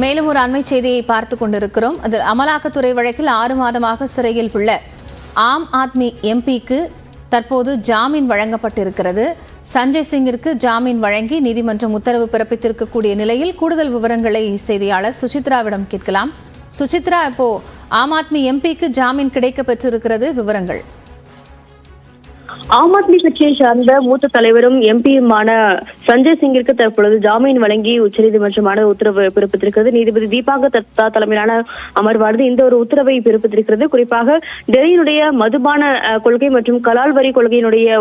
மேலும் ஒரு அண்மை செய்தியை பார்த்துக் கொண்டிருக்கிறோம். அது அமலாக்கத்துறை வழக்கில் 6 மாதமாக சிறையில் உள்ள ஆம் ஆத்மி எம்பிக்கு தற்போது ஜாமீன் வழங்கப்பட்டிருக்கிறது. சஞ்சய் சிங்கிற்கு ஜாமீன் வழங்கி நீதிமன்றம் உத்தரவு பிறப்பித்திருக்கக்கூடிய நிலையில் கூடுதல் விவரங்களை செய்தியாளர் சுசித்ராவிடம் கேட்கலாம். சுசித்ரா, இப்போ ஆம் ஆத்மி எம்பிக்கு ஜாமீன் கிடைக்க பெற்றிருக்கிறது, விவரங்கள். ஆம் ஆத்மி கட்சியை சார்ந்த மூத்த தலைவரும் எம்பியுமான சஞ்சய் சிங்கிற்கு தற்பொழுது ஜாமீன் வழங்கி உச்சநீதிமன்றமான உத்தரவு பிறப்பித்திருக்கிறது. நீதிபதி தீபாங்கர் தத்தா தலைமையிலான அமர்வானது இந்த ஒரு உத்தரவை பிறப்பித்திருக்கிறது. குறிப்பாக டெல்லியினுடைய மதுபான கொள்கை மற்றும் கலால் வரி கொள்கையினுடைய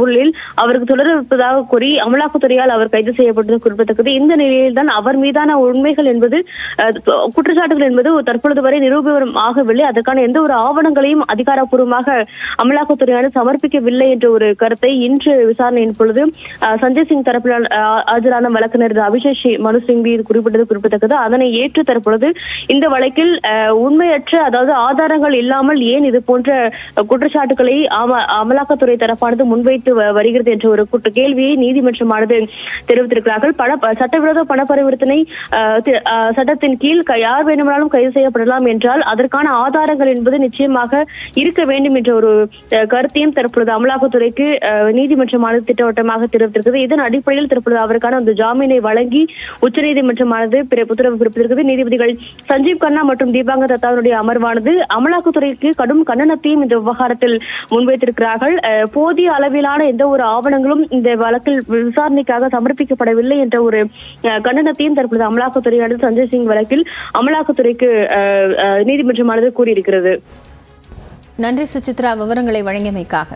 ஊழலில் அவருக்கு தொடர்பதாக கூறி அமலாக்கத்துறையால் அவர் கைது செய்யப்பட்டது குறிப்பிடத்தக்கது. இந்த நிலையில் தான் அவர் மீதான உண்மைகள் என்பது குற்றச்சாட்டுகள் என்பது தற்பொழுது வரை நிரூபணம் ஆகவில்லை. அதற்கான எந்த ஒரு ஆவணங்களையும் அதிகாரப்பூர்வமாக அமலாக்கத்துறையானது சமர்ப்பிக்கவில்லை என்ற ஒரு கருத்தை இன்று விசாரணையின் பொழுது சஞ்சய் சிங் தரப்பில் ஆஜரான வழக்கறிஞர் அபிஷேக் மனு சிங்வி குறிப்பிட்டது குறிப்பிடத்தக்கது. அதனை ஏற்று தற்பொழுது இந்த வழக்கில் உண்மையற்ற, அதாவது ஆதாரங்கள் இல்லாமல் ஏன் இது போன்ற குற்றச்சாட்டுகளை அமலாக்கத்துறை தரப்பானது முன்வைத்து வருகிறது என்ற ஒரு கேள்வியை நீதிமன்றமானது தெரிவித்திருக்கிறார்கள். சட்டவிரோத பண பரிவர்த்தனை சட்டத்தின் கீழ் யார் வேண்டுமானாலும் கைது செய்யப்படலாம் என்றால் அதற்கான ஆதாரங்கள் என்பது நிச்சயமாக இருக்க வேண்டும் என்ற ஒரு கருத்தையும் தற்பொழுது அமலாக்கத்துறைக்கு நீதிமன்றமானது திட்டவட்டமாக தெரிவித்திருக்கிறது. இதன் அடிப்படையில் தற்பொழுது அவருக்கான அந்த ஜாமீனை வழங்கி உச்சநீதிமன்றமானது உத்தரவு பிறப்பித்திருக்கிறது. நீதிபதிகள் சஞ்சீவ் கண்ணா மற்றும் தீபாங்கர் தத்தாவுடைய அமர்வானது அமலாக்கத்துறைக்கு கடும் கண்டனத்தையும் இந்த விவகாரத்தில் முன்வைத்திருக்கிறார்கள். போதிய அளவிலான எந்த ஒரு ஆவணங்களும் இந்த வழக்கில் விசாரணைக்காக சமர்ப்பிக்கப்படவில்லை என்ற ஒரு கண்டனத்தையும் தற்பொழுது அமலாக்கத்துறையானது சஞ்சய் சிங் வழக்கில் அமலாக்கத்துறைக்கு நீதிமன்றமானது கூறியிருக்கிறது. நன்றி சுசித்ரா, விவரங்களை வழங்கியமைக்காக.